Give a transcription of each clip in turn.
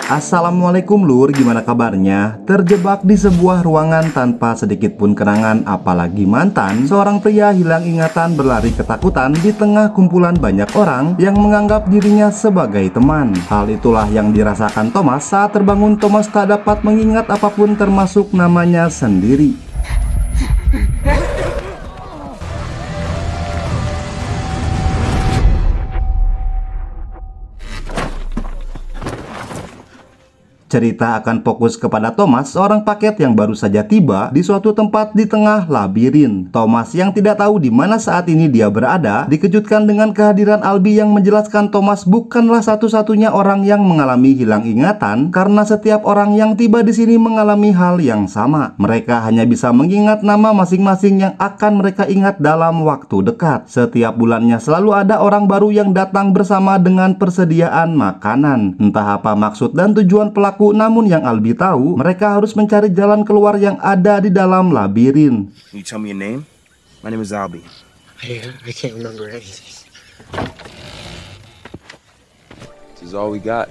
Assalamualaikum lur, gimana kabarnya? Terjebak di sebuah ruangan tanpa sedikit pun kenangan, apalagi mantan, seorang pria hilang ingatan berlari ketakutan di tengah kumpulan banyak orang yang menganggap dirinya sebagai teman. Hal itulah yang dirasakan Thomas saat terbangun. Thomas tak dapat mengingat apapun termasuk namanya sendiri. Cerita akan fokus kepada Thomas, seorang paket yang baru saja tiba di suatu tempat di tengah labirin. Thomas yang tidak tahu di mana saat ini dia berada, dikejutkan dengan kehadiran Albi yang menjelaskan Thomas bukanlah satu-satunya orang yang mengalami hilang ingatan, karena setiap orang yang tiba di sini mengalami hal yang sama. Mereka hanya bisa mengingat nama masing-masing yang akan mereka ingat dalam waktu dekat. Setiap bulannya selalu ada orang baru yang datang bersama dengan persediaan makanan. Entah apa maksud dan tujuan pelaku, namun yang Albi tahu, mereka harus mencari jalan keluar yang ada di dalam labirin. Can you tell me your name? My name is Albi. I can't remember anything. This is all we got.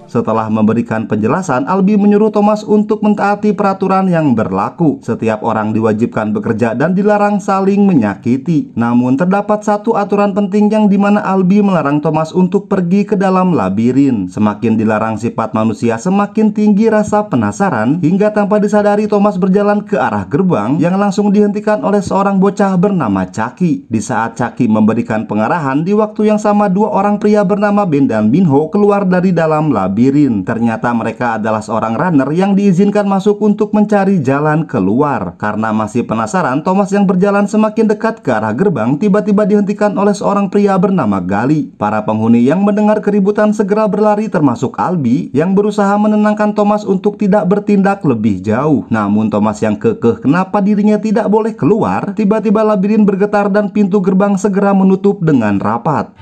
Setelah memberikan penjelasan, Albi menyuruh Thomas untuk mentaati peraturan yang berlaku. Setiap orang diwajibkan bekerja dan dilarang saling menyakiti. Namun terdapat satu aturan penting yang dimana Albi melarang Thomas untuk pergi ke dalam labirin. Semakin dilarang sifat manusia, semakin tinggi rasa penasaran, hingga tanpa disadari Thomas berjalan ke arah gerbang yang langsung dihentikan oleh seorang bocah bernama Chucky. Di saat Chucky memberikan pengarahan, di waktu yang sama dua orang pria bernama Ben dan Minho keluar dari dalam labirin. Ternyata mereka adalah seorang runner yang diizinkan masuk untuk mencari jalan keluar. Karena masih penasaran, Thomas yang berjalan semakin dekat ke arah gerbang tiba-tiba dihentikan oleh seorang pria bernama Gali. Para penghuni yang mendengar keributan segera berlari, termasuk Albi yang berusaha menenangkan Thomas untuk tidak bertindak lebih jauh. Namun Thomas yang kekeh kenapa dirinya tidak boleh keluar, tiba-tiba labirin bergetar dan pintu gerbang segera menutup dengan rapat.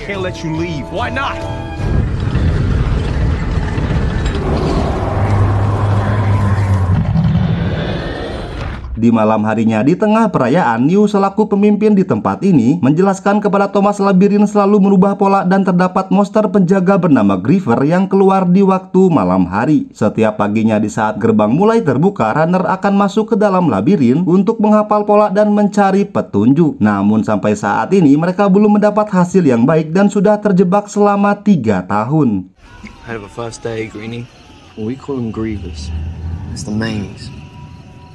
Can't let you leave. Why not? Di malam harinya, di tengah perayaan, New selaku pemimpin di tempat ini menjelaskan kepada Thomas labirin selalu merubah pola dan terdapat monster penjaga bernama Griever yang keluar di waktu malam hari. Setiap paginya di saat gerbang mulai terbuka, runner akan masuk ke dalam labirin untuk menghafal pola dan mencari petunjuk. Namun sampai saat ini mereka belum mendapat hasil yang baik dan sudah terjebak selama 3 tahun. I have a first day, Greenie. We call them grievers. It's the maze.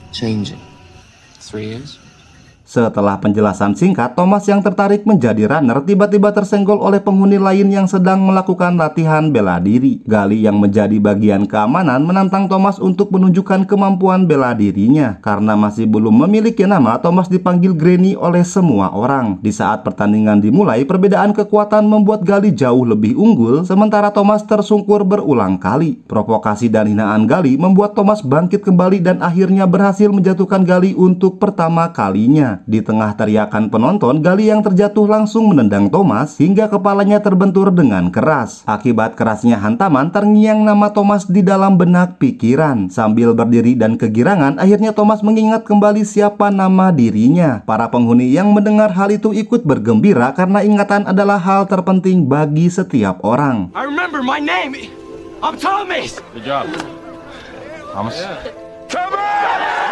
Changing. 3 years. Setelah penjelasan singkat, Thomas yang tertarik menjadi runner tiba-tiba tersenggol oleh penghuni lain yang sedang melakukan latihan bela diri. Gali yang menjadi bagian keamanan menantang Thomas untuk menunjukkan kemampuan bela dirinya. Karena masih belum memiliki nama, Thomas dipanggil Granny oleh semua orang. Di saat pertandingan dimulai, perbedaan kekuatan membuat Gali jauh lebih unggul, sementara Thomas tersungkur berulang kali. Provokasi dan hinaan Gali membuat Thomas bangkit kembali dan akhirnya berhasil menjatuhkan Gali untuk pertama kalinya. Di tengah teriakan penonton, Gali yang terjatuh langsung menendang Thomas hingga kepalanya terbentur dengan keras. Akibat kerasnya hantaman, terngiang nama Thomas di dalam benak pikiran. Sambil berdiri dan kegirangan, akhirnya Thomas mengingat kembali siapa nama dirinya. Para penghuni yang mendengar hal itu ikut bergembira karena ingatan adalah hal terpenting bagi setiap orang. I remember my name. I'm Thomas. Good job. Thomas? Come on!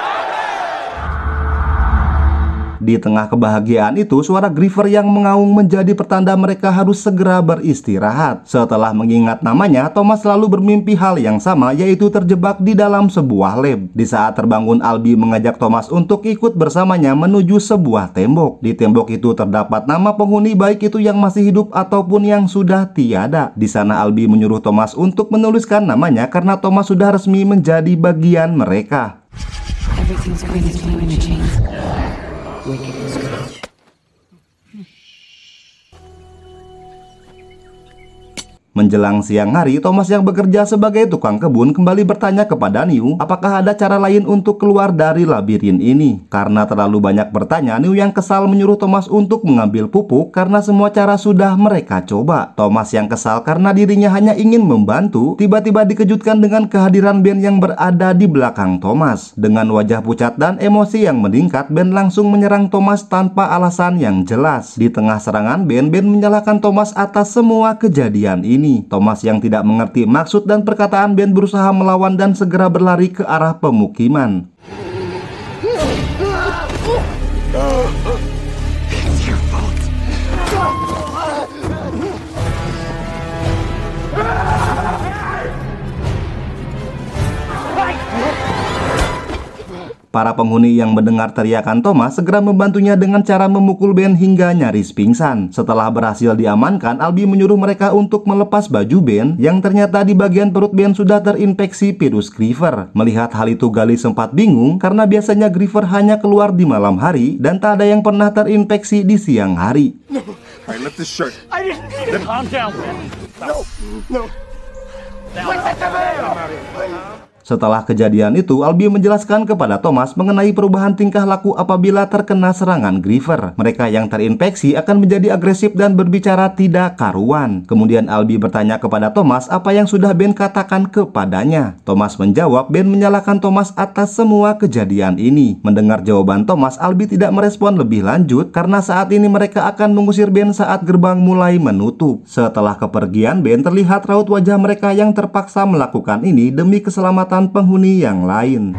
Di tengah kebahagiaan itu, suara Griever yang mengaung menjadi pertanda mereka harus segera beristirahat. Setelah mengingat namanya, Thomas selalu bermimpi hal yang sama, yaitu terjebak di dalam sebuah lab. Di saat terbangun, Albi mengajak Thomas untuk ikut bersamanya menuju sebuah tembok. Di tembok itu terdapat nama penghuni, baik itu yang masih hidup ataupun yang sudah tiada. Di sana Albi menyuruh Thomas untuk menuliskan namanya karena Thomas sudah resmi menjadi bagian mereka. Everything's going to change. Menjelang siang hari, Thomas yang bekerja sebagai tukang kebun kembali bertanya kepada New apakah ada cara lain untuk keluar dari labirin ini. Karena terlalu banyak bertanya, New yang kesal menyuruh Thomas untuk mengambil pupuk karena semua cara sudah mereka coba. Thomas yang kesal karena dirinya hanya ingin membantu, tiba-tiba dikejutkan dengan kehadiran Ben yang berada di belakang Thomas. Dengan wajah pucat dan emosi yang meningkat, Ben langsung menyerang Thomas tanpa alasan yang jelas. Di tengah serangan Ben menyalahkan Thomas atas semua kejadian ini. ini. Thomas yang tidak mengerti maksud dan perkataan Ben berusaha melawan dan segera berlari ke arah pemukiman. Para penghuni yang mendengar teriakan Thomas segera membantunya dengan cara memukul Ben hingga nyaris pingsan. Setelah berhasil diamankan, Albie menyuruh mereka untuk melepas baju Ben yang ternyata di bagian perut Ben sudah terinfeksi virus Griever. Melihat hal itu, Gali sempat bingung karena biasanya Griever hanya keluar di malam hari dan tak ada yang pernah terinfeksi di siang hari. Alright, lift this shirt. I didn't. Calm down, man. No. Setelah kejadian itu, Albie menjelaskan kepada Thomas mengenai perubahan tingkah laku apabila terkena serangan Griever. Mereka yang terinfeksi akan menjadi agresif dan berbicara tidak karuan. Kemudian Albie bertanya kepada Thomas apa yang sudah Ben katakan kepadanya. Thomas menjawab Ben menyalahkan Thomas atas semua kejadian ini. Mendengar jawaban Thomas, Albie tidak merespon lebih lanjut karena saat ini mereka akan mengusir Ben saat gerbang mulai menutup. Setelah kepergian Ben, terlihat raut wajah mereka yang terpaksa melakukan ini demi keselamatan penghuni yang lain.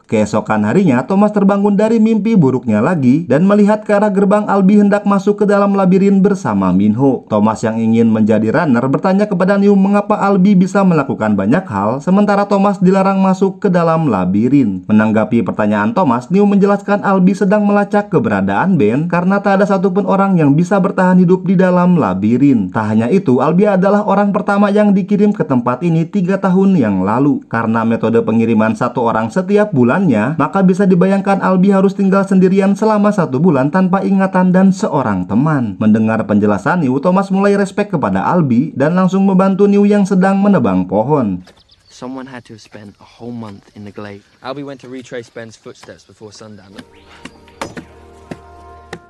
Keesokan harinya, Thomas terbangun dari mimpi buruknya lagi dan melihat ke arah gerbang Albie hendak masuk ke dalam labirin bersama Minho. Thomas yang ingin menjadi runner bertanya kepada New mengapa Albie bisa melakukan banyak hal sementara Thomas dilarang masuk ke dalam labirin. Menanggapi pertanyaan Thomas, New menjelaskan Albie sedang melacak keberadaan Ben karena tak ada satupun orang yang bisa bertahan hidup di dalam labirin. Tak hanya itu, Albie adalah orang pertama yang dikirim ke tempat ini 3 tahun yang lalu. Karena metode pengiriman 1 orang setiap bulan, maka bisa dibayangkan Albie harus tinggal sendirian selama 1 bulan tanpa ingatan dan seorang teman. Mendengar penjelasan New, Thomas mulai respek kepada Albie dan langsung membantu New yang sedang menebang pohon. Someone had to have spent a whole month in the glade. Albie went to retrace Ben's footsteps before sundown.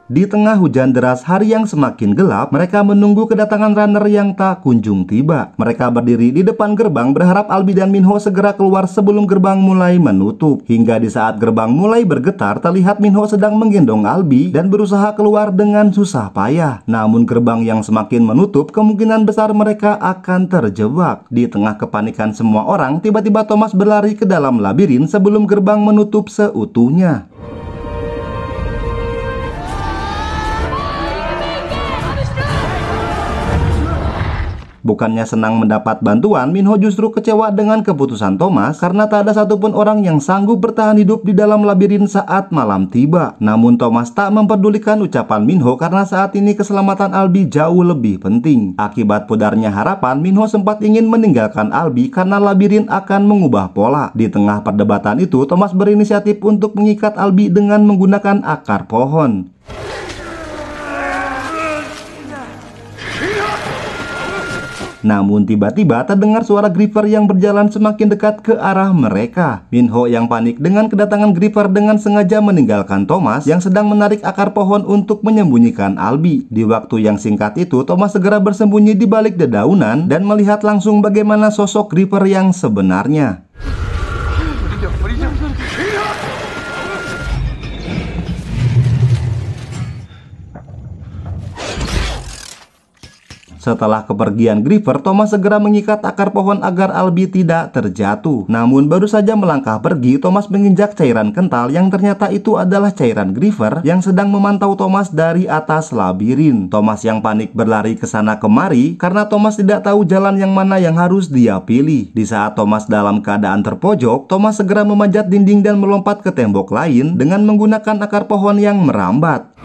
Di tengah hujan deras hari yang semakin gelap, mereka menunggu kedatangan runner yang tak kunjung tiba. Mereka berdiri di depan gerbang berharap Albie dan Minho segera keluar sebelum gerbang mulai menutup. Hingga di saat gerbang mulai bergetar, terlihat Minho sedang menggendong Albie dan berusaha keluar dengan susah payah. Namun gerbang yang semakin menutup, kemungkinan besar mereka akan terjebak. Di tengah kepanikan semua orang, tiba-tiba Thomas berlari ke dalam labirin sebelum gerbang menutup seutuhnya. Bukannya senang mendapat bantuan, Minho justru kecewa dengan keputusan Thomas karena tak ada satupun orang yang sanggup bertahan hidup di dalam labirin saat malam tiba. Namun Thomas tak mempedulikan ucapan Minho karena saat ini keselamatan Albie jauh lebih penting. Akibat pudarnya harapan, Minho sempat ingin meninggalkan Albie karena labirin akan mengubah pola. Di tengah perdebatan itu, Thomas berinisiatif untuk mengikat Albie dengan menggunakan akar pohon. Namun tiba-tiba terdengar suara Griever yang berjalan semakin dekat ke arah mereka. Minho yang panik dengan kedatangan Griever dengan sengaja meninggalkan Thomas yang sedang menarik akar pohon untuk menyembunyikan Albie. Di waktu yang singkat itu, Thomas segera bersembunyi di balik dedaunan dan melihat langsung bagaimana sosok Griever yang sebenarnya. Setelah kepergian Griever, Thomas segera mengikat akar pohon agar Albie tidak terjatuh. Namun baru saja melangkah pergi, Thomas menginjak cairan kental yang ternyata itu adalah cairan Griever yang sedang memantau Thomas dari atas labirin. Thomas yang panik berlari ke sana kemari karena Thomas tidak tahu jalan yang mana yang harus dia pilih. Di saat Thomas dalam keadaan terpojok, Thomas segera memanjat dinding dan melompat ke tembok lain dengan menggunakan akar pohon yang merambat.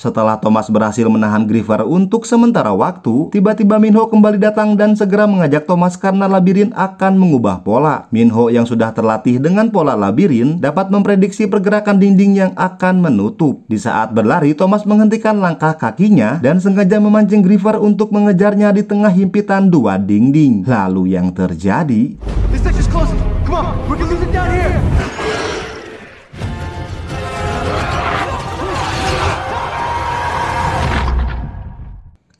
Setelah Thomas berhasil menahan Griever untuk sementara waktu, tiba-tiba Minho kembali datang dan segera mengajak Thomas karena labirin akan mengubah pola. Minho yang sudah terlatih dengan pola labirin dapat memprediksi pergerakan dinding yang akan menutup. Di saat berlari, Thomas menghentikan langkah kakinya dan sengaja memancing Griever untuk mengejarnya di tengah himpitan 2 dinding. Lalu yang terjadi...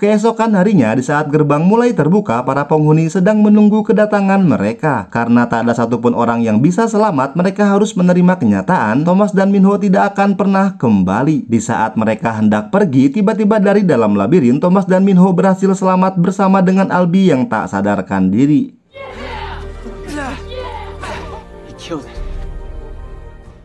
Keesokan harinya, di saat gerbang mulai terbuka, para penghuni sedang menunggu kedatangan mereka. Karena tak ada satupun orang yang bisa selamat, mereka harus menerima kenyataan Thomas dan Minho tidak akan pernah kembali. Di saat mereka hendak pergi, tiba-tiba dari dalam labirin, Thomas dan Minho berhasil selamat bersama dengan Albie yang tak sadarkan diri. He killed it.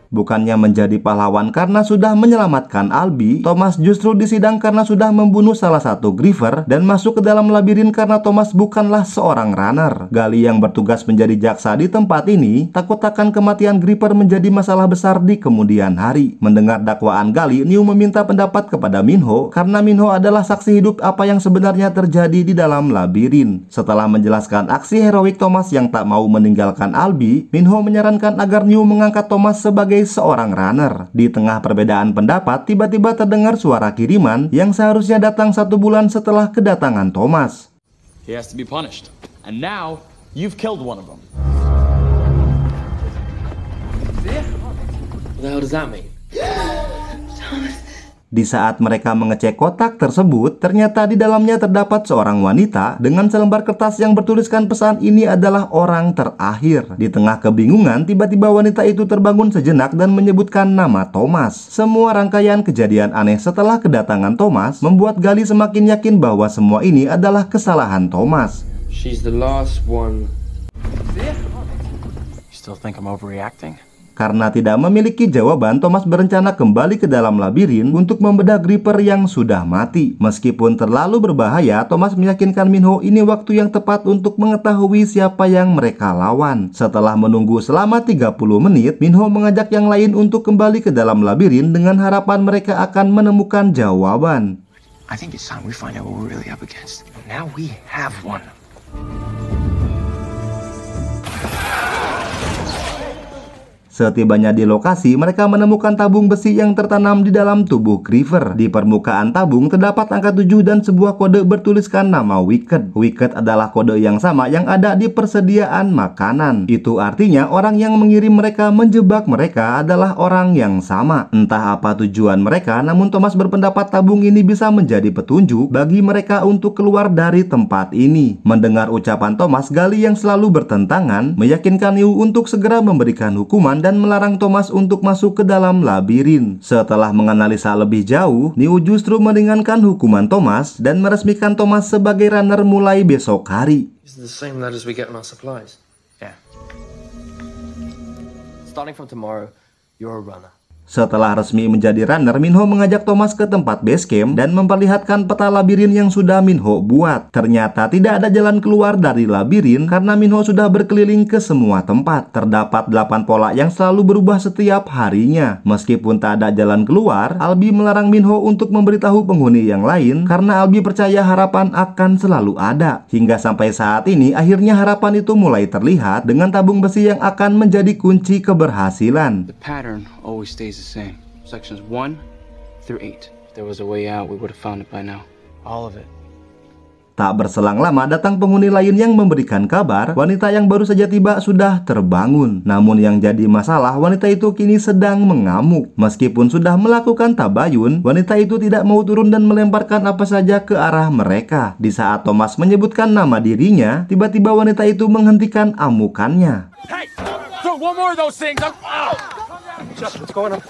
Bukannya menjadi pahlawan karena sudah menyelamatkan Albie, Thomas justru disidang karena sudah membunuh salah satu Griever dan masuk ke dalam labirin karena Thomas bukanlah seorang runner. Gali yang bertugas menjadi jaksa di tempat ini takut akan kematian Griever menjadi masalah besar di kemudian hari. Mendengar dakwaan Gali, Niu meminta pendapat kepada Minho karena Minho adalah saksi hidup apa yang sebenarnya terjadi di dalam labirin. Setelah menjelaskan aksi heroik Thomas yang tak mau meninggalkan Albie, Minho menyarankan agar Niu mengangkat Thomas sebagai seorang runner. Di tengah perbedaan pendapat, tiba-tiba terdengar suara kiriman yang seharusnya datang 1 bulan setelah kedatangan Thomas. He has to be punished. And now, you've killed one of them. What the hell does that mean? Di saat mereka mengecek kotak tersebut, ternyata di dalamnya terdapat seorang wanita dengan selembar kertas yang bertuliskan pesan ini adalah orang terakhir. Di tengah kebingungan, tiba-tiba wanita itu terbangun sejenak dan menyebutkan nama Thomas. Semua rangkaian kejadian aneh setelah kedatangan Thomas membuat Gali semakin yakin bahwa semua ini adalah kesalahan Thomas. She's the last one. You still think I'm overreacting? Karena tidak memiliki jawaban, Thomas berencana kembali ke dalam labirin untuk membedah Griever yang sudah mati. Meskipun terlalu berbahaya, Thomas meyakinkan Minho ini waktu yang tepat untuk mengetahui siapa yang mereka lawan. Setelah menunggu selama 30 menit, Minho mengajak yang lain untuk kembali ke dalam labirin dengan harapan mereka akan menemukan jawaban. I think it's time we find out what we're really up against. Now we have one. Setibanya di lokasi, mereka menemukan tabung besi yang tertanam di dalam tubuh Griever. Di permukaan tabung terdapat angka 7 dan sebuah kode bertuliskan nama Wicked. Wicked adalah kode yang sama yang ada di persediaan makanan. Itu artinya orang yang mengirim mereka menjebak mereka adalah orang yang sama. Entah apa tujuan mereka, namun Thomas berpendapat tabung ini bisa menjadi petunjuk bagi mereka untuk keluar dari tempat ini. Mendengar ucapan Thomas, Gali yang selalu bertentangan meyakinkan Niu untuk segera memberikan hukuman dan melarang Thomas untuk masuk ke dalam labirin. Setelah menganalisa lebih jauh, Niu justru meringankan hukuman Thomas dan meresmikan Thomas sebagai runner mulai besok hari. These are the same ladders we get on our supplies. Yeah. Starting from tomorrow, you're a runner. Setelah resmi menjadi runner, Minho mengajak Thomas ke tempat base camp dan memperlihatkan peta labirin yang sudah Minho buat. Ternyata tidak ada jalan keluar dari labirin karena Minho sudah berkeliling ke semua tempat. Terdapat 8 pola yang selalu berubah setiap harinya. Meskipun tak ada jalan keluar, Albie melarang Minho untuk memberitahu penghuni yang lain karena Albie percaya harapan akan selalu ada. Hingga sampai saat ini, akhirnya harapan itu mulai terlihat dengan tabung besi yang akan menjadi kunci keberhasilan. The pattern always stays the same. Sections 1 through 8. If there was a way out, we would have found it by now. All of it. Tak berselang lama datang penghuni lain yang memberikan kabar wanita yang baru saja tiba sudah terbangun. Namun yang jadi masalah, wanita itu kini sedang mengamuk. Meskipun sudah melakukan tabayun, wanita itu tidak mau turun dan melemparkan apa saja ke arah mereka. Di saat Thomas menyebutkan nama dirinya, tiba-tiba wanita itu menghentikan amukannya. Hey! Throw one more of those things! What's going on?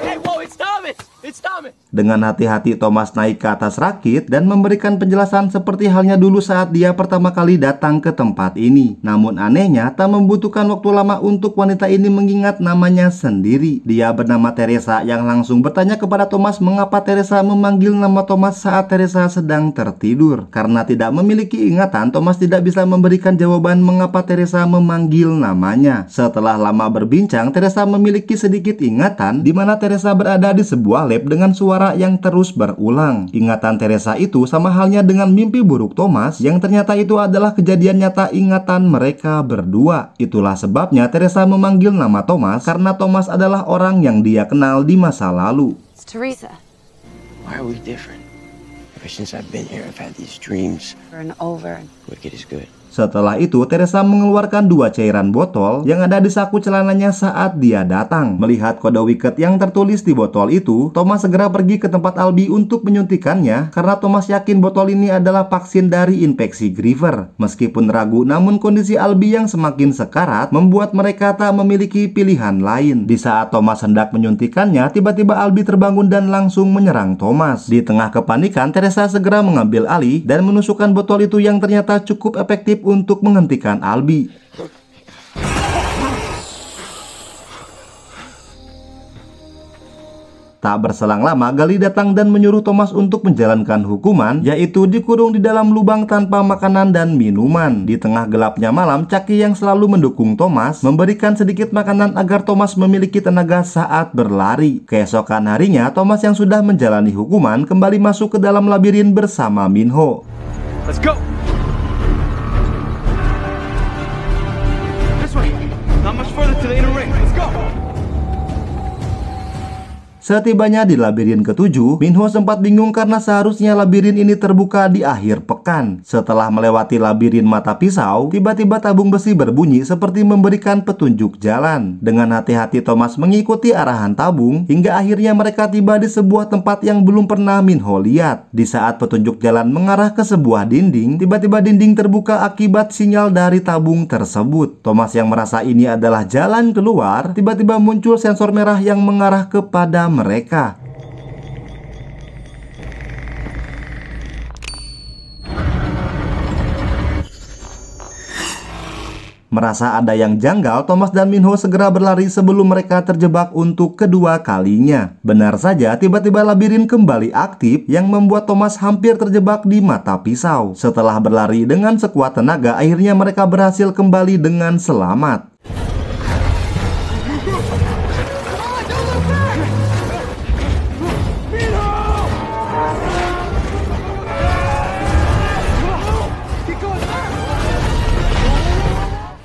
Hey, whoa, it's Thomas! It's Thomas! Dengan hati-hati Thomas naik ke atas rakit dan memberikan penjelasan seperti halnya dulu saat dia pertama kali datang ke tempat ini. Namun anehnya, tak membutuhkan waktu lama untuk wanita ini mengingat namanya sendiri. Dia bernama Teresa yang langsung bertanya kepada Thomas mengapa Teresa memanggil nama Thomas saat Teresa sedang tertidur. Karena tidak memiliki ingatan, Thomas tidak bisa memberikan jawaban mengapa Teresa memanggil namanya. Setelah lama berbincang, Teresa memiliki sedikit ingatan di mana Teresa berada di sebuah lab dengan suara yang terus berulang. Ingatan Teresa itu sama halnya dengan mimpi buruk Thomas yang ternyata itu adalah kejadian nyata ingatan mereka berdua. Itulah sebabnya Teresa memanggil nama Thomas karena Thomas adalah orang yang dia kenal di masa lalu. It's Teresa. Why are we different? Ever since I've been here, I've had these dreams. Over and over. Wicked is good. Setelah itu, Teresa mengeluarkan 2 cairan botol yang ada di saku celananya saat dia datang. Melihat kode Wicket yang tertulis di botol itu, Thomas segera pergi ke tempat Albie untuk menyuntikannya karena Thomas yakin botol ini adalah vaksin dari infeksi Griever. Meskipun ragu, namun kondisi Albie yang semakin sekarat membuat mereka tak memiliki pilihan lain. Di saat Thomas hendak menyuntikannya, tiba-tiba Albie terbangun dan langsung menyerang Thomas. Di tengah kepanikan, Teresa segera mengambil alih dan menusukkan botol itu yang ternyata cukup efektif untuk menghentikan Albie. Tak berselang lama, Gali datang dan menyuruh Thomas untuk menjalankan hukuman, yaitu dikurung di dalam lubang tanpa makanan dan minuman. Di tengah gelapnya malam, Chucky yang selalu mendukung Thomas memberikan sedikit makanan agar Thomas memiliki tenaga saat berlari. Keesokan harinya, Thomas yang sudah menjalani hukuman kembali masuk ke dalam labirin bersama Minho. Let's go! This way! Not much further to the inner ring. Let's go! Setibanya di labirin ke-7, Minho sempat bingung karena seharusnya labirin ini terbuka di akhir pekan. Setelah melewati labirin mata pisau, tiba-tiba tabung besi berbunyi seperti memberikan petunjuk jalan. Dengan hati-hati Thomas mengikuti arahan tabung, hingga akhirnya mereka tiba di sebuah tempat yang belum pernah Minho lihat. Di saat petunjuk jalan mengarah ke sebuah dinding, tiba-tiba dinding terbuka akibat sinyal dari tabung tersebut. Thomas yang merasa ini adalah jalan keluar, tiba-tiba muncul sensor merah yang mengarah kepada mereka. Merasa ada yang janggal, Thomas dan Minho segera berlari sebelum mereka terjebak untuk kedua kalinya. Benar saja, tiba-tiba labirin kembali aktif yang membuat Thomas hampir terjebak di mata pisau. Setelah berlari dengan sekuat tenaga, akhirnya mereka berhasil kembali dengan selamat.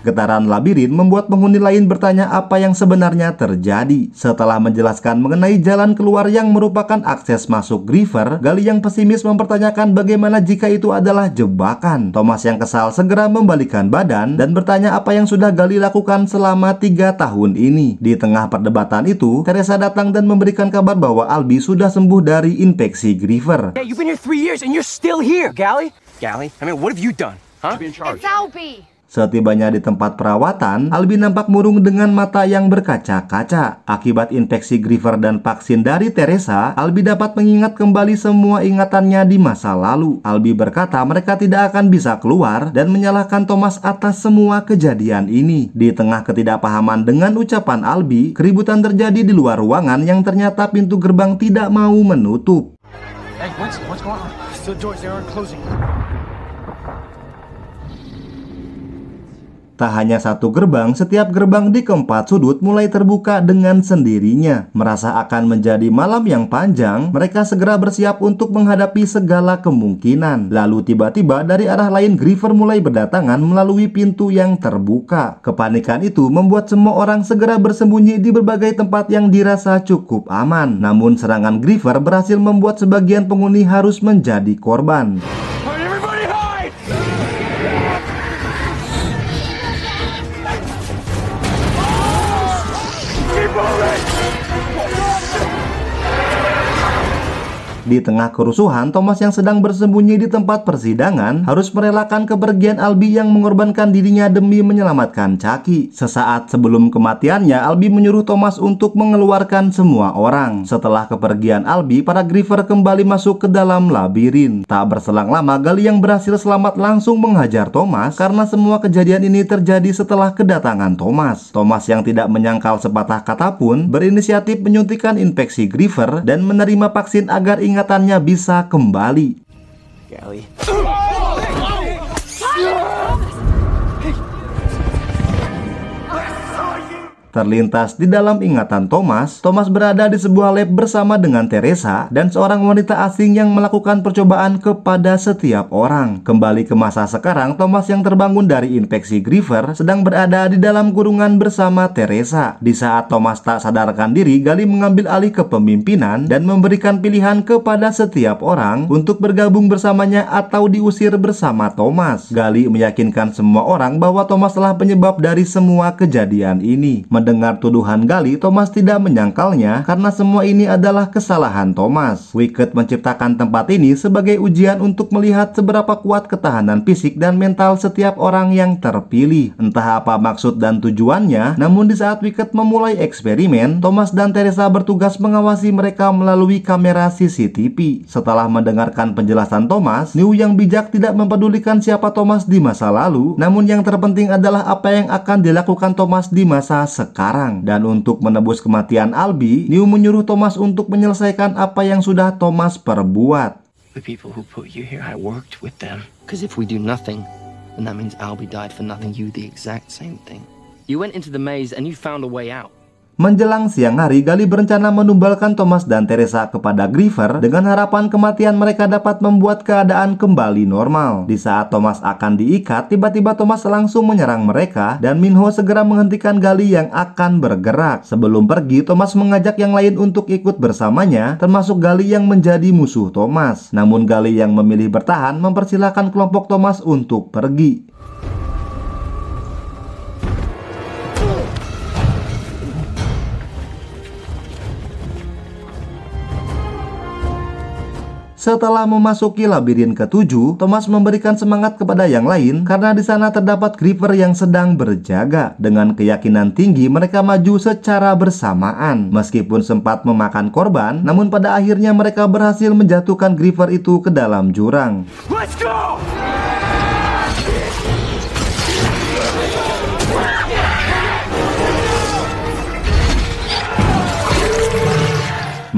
Getaran labirin membuat penghuni lain bertanya apa yang sebenarnya terjadi. Setelah menjelaskan mengenai jalan keluar yang merupakan akses masuk Griever, Gali yang pesimis mempertanyakan bagaimana jika itu adalah jebakan. Thomas yang kesal segera membalikkan badan dan bertanya apa yang sudah Gali lakukan selama 3 tahun ini. Di tengah perdebatan itu, Teresa datang dan memberikan kabar bahwa Albie sudah sembuh dari infeksi Griever. Yeah, you've been here 3 years and you're still here, Gally. Gally, I mean, what have you done? Huh? It's Albie! Setibanya di tempat perawatan, Albie nampak murung dengan mata yang berkaca-kaca. Akibat infeksi Griever dan vaksin dari Teresa, Albie dapat mengingat kembali semua ingatannya di masa lalu. Albie berkata mereka tidak akan bisa keluar dan menyalahkan Thomas atas semua kejadian ini. Di tengah ketidakpahaman dengan ucapan Albie, keributan terjadi di luar ruangan yang ternyata pintu gerbang tidak mau menutup. Hey, what's going on? Still doors, they aren't closing. Tak hanya satu gerbang, setiap gerbang di keempat sudut mulai terbuka dengan sendirinya. Merasa akan menjadi malam yang panjang, mereka segera bersiap untuk menghadapi segala kemungkinan. Lalu tiba-tiba dari arah lain Griever mulai berdatangan melalui pintu yang terbuka. Kepanikan itu membuat semua orang segera bersembunyi di berbagai tempat yang dirasa cukup aman. Namun serangan Griever berhasil membuat sebagian penghuni harus menjadi korban. Di tengah kerusuhan, Thomas yang sedang bersembunyi di tempat persidangan harus merelakan kepergian Albie yang mengorbankan dirinya demi menyelamatkan Chucky. Sesaat sebelum kematiannya, Albie menyuruh Thomas untuk mengeluarkan semua orang. Setelah kepergian Albie, para Griever kembali masuk ke dalam labirin. Tak berselang lama, Gali yang berhasil selamat langsung menghajar Thomas karena semua kejadian ini terjadi setelah kedatangan Thomas. Thomas yang tidak menyangkal sepatah kata pun berinisiatif menyuntikkan infeksi Griever dan menerima vaksin agar ingatannya bisa kembali. Gally. Terlintas di dalam ingatan Thomas berada di sebuah lab bersama dengan Teresa dan seorang wanita asing yang melakukan percobaan kepada setiap orang. Kembali ke masa sekarang, Thomas yang terbangun dari infeksi Griever sedang berada di dalam kurungan bersama Teresa. Di saat Thomas tak sadarkan diri, Gali mengambil alih kepemimpinan dan memberikan pilihan kepada setiap orang untuk bergabung bersamanya atau diusir bersama Thomas. Gali meyakinkan semua orang bahwa Thomas telah penyebab dari semua kejadian ini. Mendengar tuduhan Gali, Thomas tidak menyangkalnya karena semua ini adalah kesalahan Thomas. Wicket menciptakan tempat ini sebagai ujian untuk melihat seberapa kuat ketahanan fisik dan mental setiap orang yang terpilih. Entah apa maksud dan tujuannya, namun di saat Wicket memulai eksperimen, Thomas dan Teresa bertugas mengawasi mereka melalui kamera CCTV. Setelah mendengarkan penjelasan Thomas, New yang bijak tidak mempedulikan siapa Thomas di masa lalu, namun yang terpenting adalah apa yang akan dilakukan Thomas di masa sekarang. Dan untuk menebus kematian Albie, New menyuruh Thomas untuk menyelesaikan apa yang sudah Thomas perbuat. The people who put you here, I worked with them. Because if we do nothing, then that means Albie died for nothing. You the exact same thing. You went into the maze and you found a way out. Menjelang siang hari, Gali berencana menumbalkan Thomas dan Teresa kepada Griever dengan harapan kematian mereka dapat membuat keadaan kembali normal. Di saat Thomas akan diikat, tiba-tiba Thomas langsung menyerang mereka dan Minho segera menghentikan Gali yang akan bergerak. Sebelum pergi, Thomas mengajak yang lain untuk ikut bersamanya, termasuk Gali yang menjadi musuh Thomas. Namun Gali yang memilih bertahan mempersilahkan kelompok Thomas untuk pergi. Setelah memasuki labirin ke-7, Thomas memberikan semangat kepada yang lain karena di sana terdapat Griever yang sedang berjaga. Dengan keyakinan tinggi, mereka maju secara bersamaan. Meskipun sempat memakan korban, namun pada akhirnya mereka berhasil menjatuhkan Griever itu ke dalam jurang. Let's go!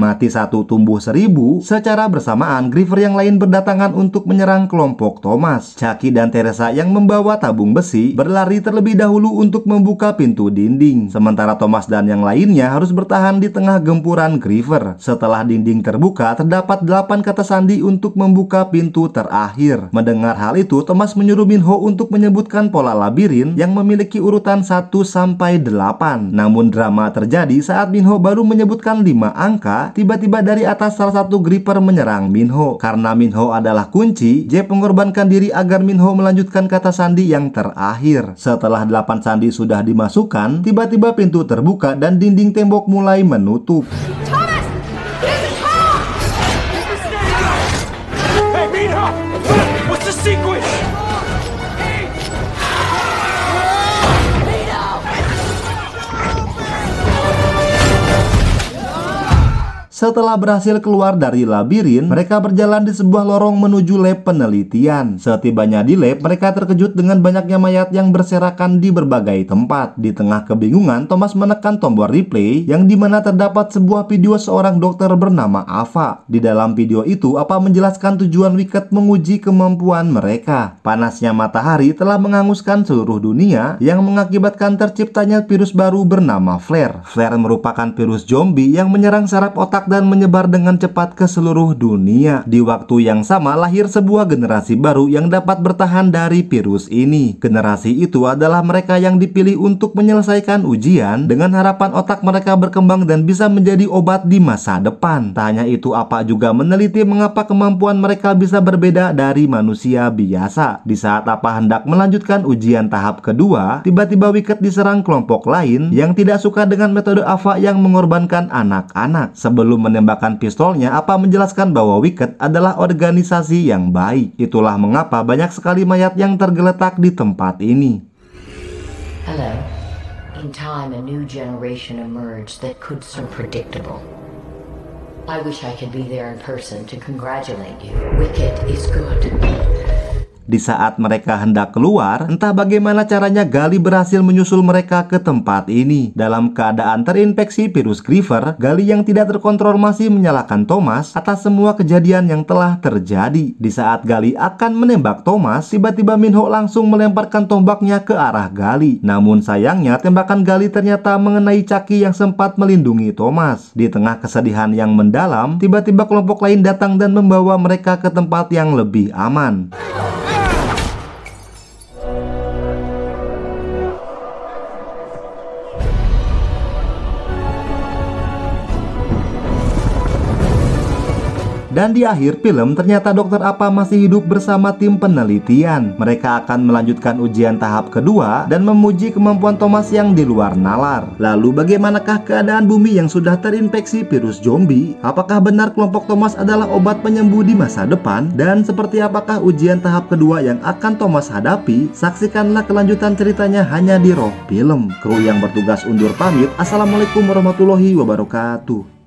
Mati satu tumbuh seribu, secara bersamaan Griever yang lain berdatangan untuk menyerang kelompok Thomas. Chucky dan Teresa yang membawa tabung besi berlari terlebih dahulu untuk membuka pintu dinding. Sementara Thomas dan yang lainnya harus bertahan di tengah gempuran Griever. Setelah dinding terbuka, terdapat 8 kata sandi untuk membuka pintu terakhir. Mendengar hal itu, Thomas menyuruh Minho untuk menyebutkan pola labirin yang memiliki urutan 1 sampai 8. Namun drama terjadi saat Minho baru menyebutkan 5 angka. Tiba-tiba dari atas salah satu Griever menyerang Minho. Karena Minho adalah kunci, Jeb mengorbankan diri agar Minho melanjutkan kata sandi yang terakhir. Setelah 8 sandi sudah dimasukkan, tiba-tiba pintu terbuka dan dinding tembok mulai menutup. Thomas! Hey, Minho! What's the sequence? Setelah berhasil keluar dari labirin, mereka berjalan di sebuah lorong menuju lab penelitian. Setibanya di lab, mereka terkejut dengan banyaknya mayat yang berserakan di berbagai tempat. Di tengah kebingungan, Thomas menekan tombol replay yang dimana terdapat sebuah video seorang dokter bernama Ava. Di dalam video itu, Ava menjelaskan tujuan Wicket menguji kemampuan mereka. Panasnya matahari telah menghanguskan seluruh dunia yang mengakibatkan terciptanya virus baru bernama Flare. Flare merupakan virus zombie yang menyerang saraf otak dan menyebar dengan cepat ke seluruh dunia. Di waktu yang sama lahir sebuah generasi baru yang dapat bertahan dari virus ini. Generasi itu adalah mereka yang dipilih untuk menyelesaikan ujian dengan harapan otak mereka berkembang dan bisa menjadi obat di masa depan. Tak hanya itu, Apa juga meneliti mengapa kemampuan mereka bisa berbeda dari manusia biasa. Di saat Apa hendak melanjutkan ujian tahap kedua, tiba-tiba Wicket diserang kelompok lain yang tidak suka dengan metode Ava yang mengorbankan anak-anak. Sebelum menembakkan pistolnya, Apa menjelaskan bahwa Wicket adalah organisasi yang baik. Itulah mengapa banyak sekali mayat yang tergeletak di tempat ini. Hello. In time, a new generation emerged that could so predictable. I wish I could be there in person to congratulate you. Wicket is good. Di saat mereka hendak keluar, entah bagaimana caranya Gali berhasil menyusul mereka ke tempat ini. Dalam keadaan terinfeksi virus Griever, Gali yang tidak terkontrol masih menyalahkan Thomas atas semua kejadian yang telah terjadi. Di saat Gali akan menembak Thomas, tiba-tiba Minho langsung melemparkan tombaknya ke arah Gali. Namun sayangnya tembakan Gali ternyata mengenai Chucky yang sempat melindungi Thomas. Di tengah kesedihan yang mendalam, tiba-tiba kelompok lain datang dan membawa mereka ke tempat yang lebih aman. Dan di akhir film ternyata Dokter Apa masih hidup bersama tim penelitian. Mereka akan melanjutkan ujian tahap kedua dan memuji kemampuan Thomas yang di luar nalar. Lalu bagaimanakah keadaan bumi yang sudah terinfeksi virus zombie? Apakah benar kelompok Thomas adalah obat penyembuh di masa depan? Dan seperti apakah ujian tahap kedua yang akan Thomas hadapi? Saksikanlah kelanjutan ceritanya hanya di Roh Film. Kru yang bertugas undur pamit. Assalamualaikum warahmatullahi wabarakatuh.